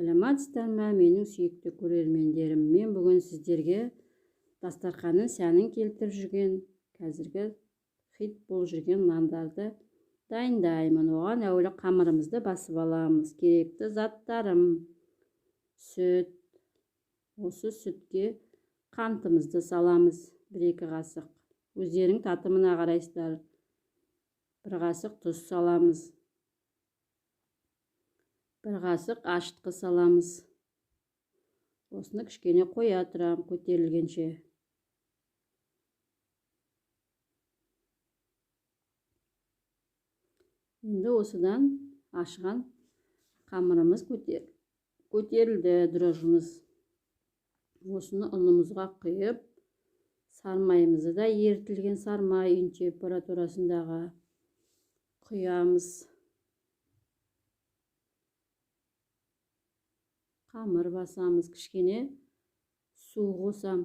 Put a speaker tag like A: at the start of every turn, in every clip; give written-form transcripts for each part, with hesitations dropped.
A: Саламатсыздарбы менің сүйікті көрермендерім. Мен бүгін сіздерге дастарханның сәнін келтіріп жүрген, қазіргі хит болып жүрген нандарды дайындаймын. Оған әуелі қамырымызды басып аламыз. Керекті заттарым: сүт. Осы сүтке қантымызды саламыз, 1-2 қасық. Өздерің татымына қарайсыздар. 1 қасық тұз саламыз. 1 қасық ашытқы саламыз. Осыны кішкене қоя тұрам, көтерілгенше. Енді осыдан ашыған қамырымыз көтерілді, дрожжымыз. Осыны ұнымызға құйып, сармайымызды да ерітілген сармай үй температурасындағы құямыз. Қамыр басамыз, кішкене су қосам.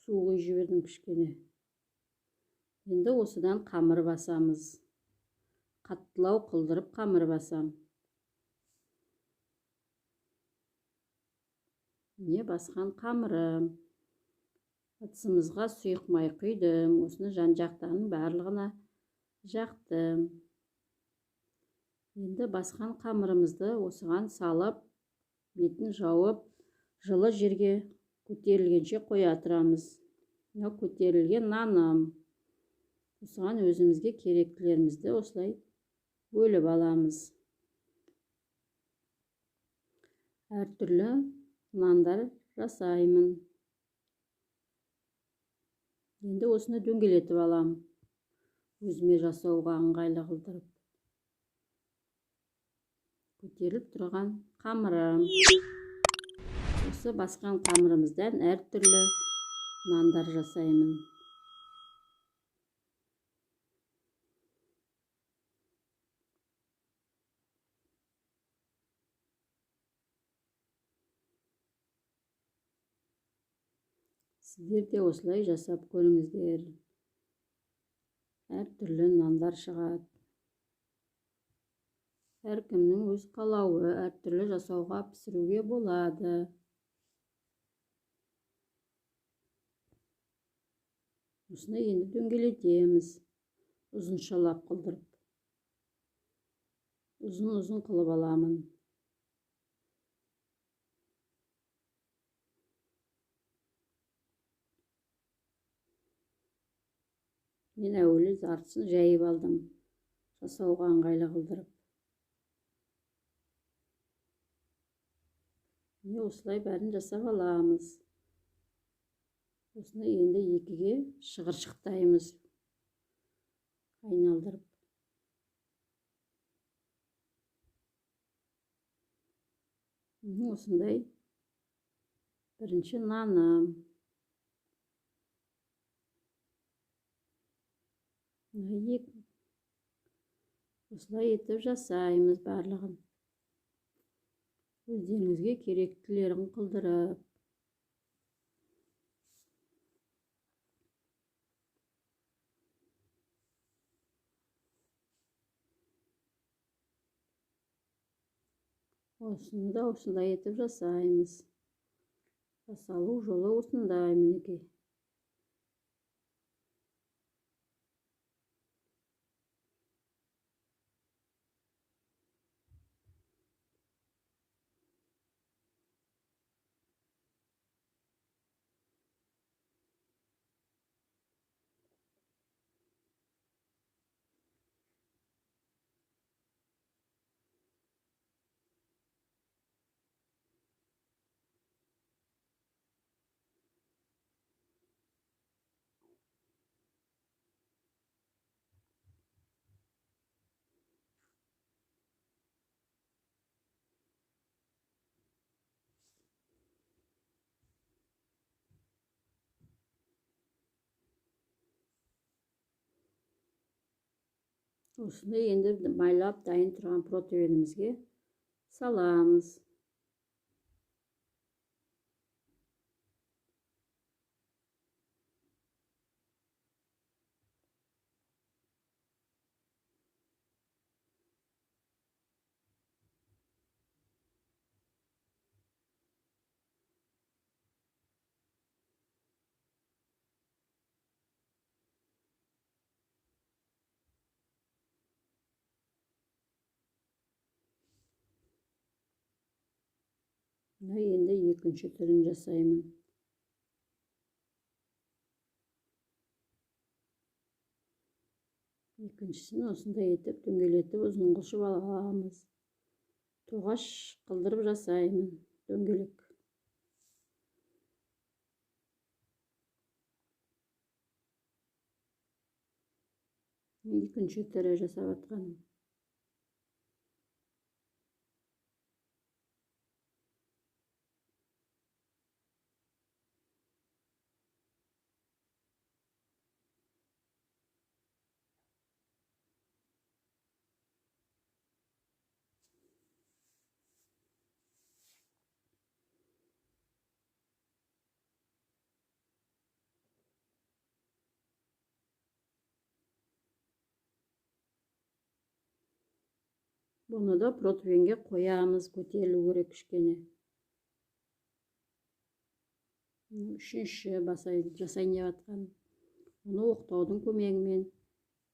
A: Су құйып жібердім кішкене. Енді осыдан қамыр басамыз. Қаттылау қылдырып қамыр басам. Міне басқан қамырым. Ыдысымызға сұйық май құйдым. Осыны жан-жақтарының барлығына жақтым. Енді басқан қамырымызды осыған салып, бетін жауып, жылы жерге көтерілгенше қоя тұрамыз. Көтерілген наным. Осыған өзімізге керектілерімізді осылай бөліп аламыз. Әртүрлі нандар жасаймын. Енді осыны дөңгелетіп алам. Өзіме жасауға ыңғайлы қылдырып. Көтеріліп тұрған қамырым. Осы басқан қамырымыздан әртүрлі нандар жасаймын. Сіздер де осылай жасап көріңіздер. Әртүрлі нандар шығады. Әркімнің өз қалауы, әртүрлі жасауға, пісіруге болады. Осыны енді дөңгелетеміз. Ұзыншалап қылдырып. Ұзын-ұзын қылып аламын. Мен әуелі жартысын жайып алдым. Жасауға ыңғайлы қылдырып. Осылай бәрін жасап аламыз. Осыны енді 2-ге шығыршықтаймыз. Айналдырып. Осындай бірінші наным. Осылай етіп жасаймыз барлығын. Өздеріңізге керектілерін қылдырып. Осыны да осындай етіп жасаймыз. Жасалу жолы осындай мінекей. Осыны енді майлап дайын тұрған протеинімізге саламыз. Мына енді екінші түрін жасаймын. Екіншісін осындай етіп дөңгелетіп ұзын қылшып аламыз. Тоғаш қылдырып жасаймын дөңгелек. Екінші түрі жасап атқаным. Бұны да противенге қоямыз, көтерілу керек кішкене. Үшінші жасайын деп атқаным. Оны оқтаудың көмегімен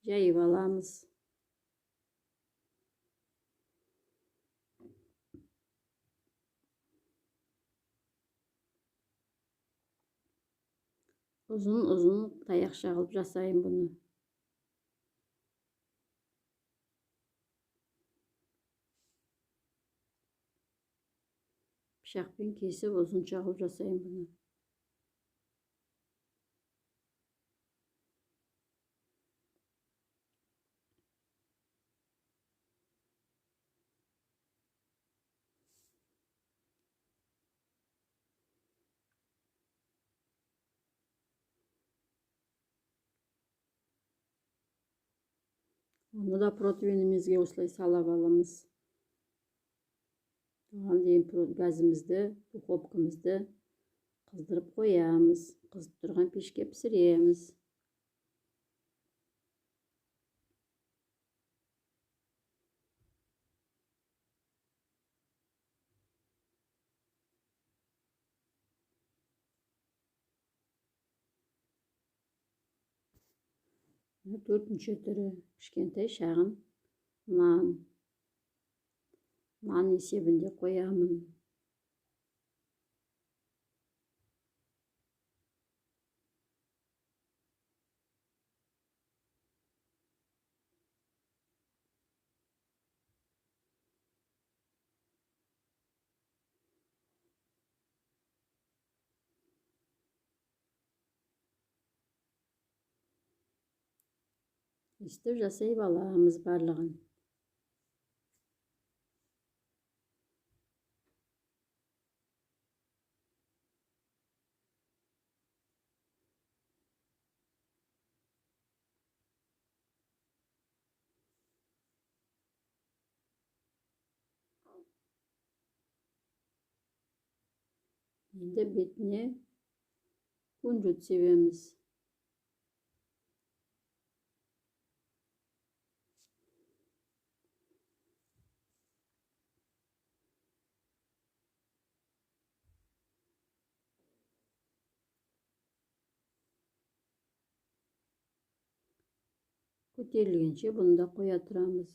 A: жайып аламыз. Ұзын таяқша қылып жасайын бұны. Пышақпен кесіп ұзынша қылып жасайын бұны. Оны да противенімізге осылай салап аламыз. Оған дейін газымызды, духовкамызды қыздырып қоямыз. Қызып тұрған пешке пісіреміз. Төртінші түрі кішкентай шағын нан. Нан есебінде қоямын. Істеп жасай аламыз барлығын. Енді бетіне күнжіт себеміз. Көтерілгенше бұны да қоя тұрамыз.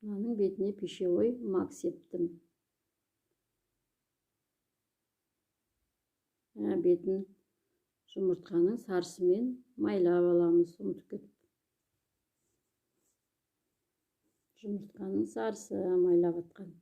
A: Мынаның бетіне пищевой мак септім. Бетін жұмыртқаның сарысымен майлап аламыз, ұмытып кетіп. Жұмыртқаның сарысы майлап атқан.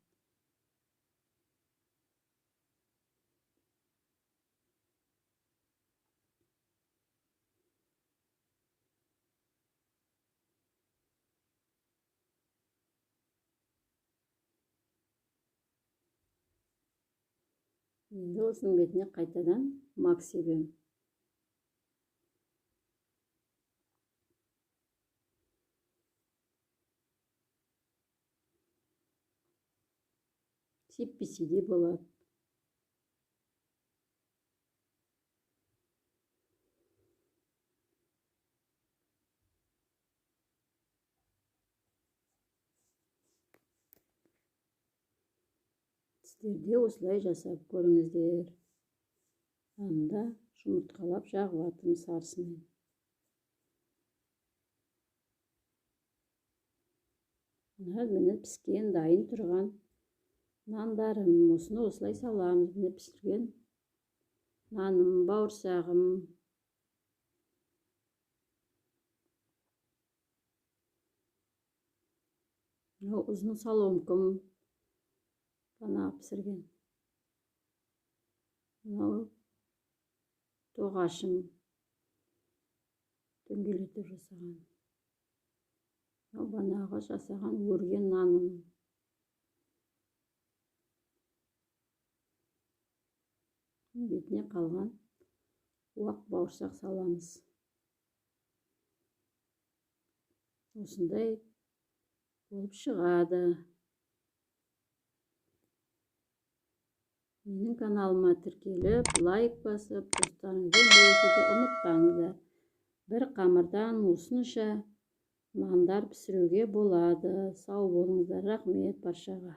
A: Енді осының бетіне қайтадан мак себем. Сеппесе де болады. Сіздер де осылай жасап көріңіздер. Анда жұмыртқалап жағып атым сарысымен. Мына міне піскен дайын тұрған Нандарым, осыны осылай саламыз. Міне пісірген наным, бауырсағым. Мынау ұзын соломкам, бана пісірген. Мынау тоғашым, дөңгелетіп жасаған. Мынау банаға жасаған өрген наным. Бетіне қалған уақ бауырсақ саламыз. Осындай болып шығады. Менің каналыма тіркеліп, лайк басып, достарыңызбен бөлісуді ұмытпаңыздар. Бір қамырдан осынша нандар пісіруге болады. Сау болыңыздар, рахмет баршаға.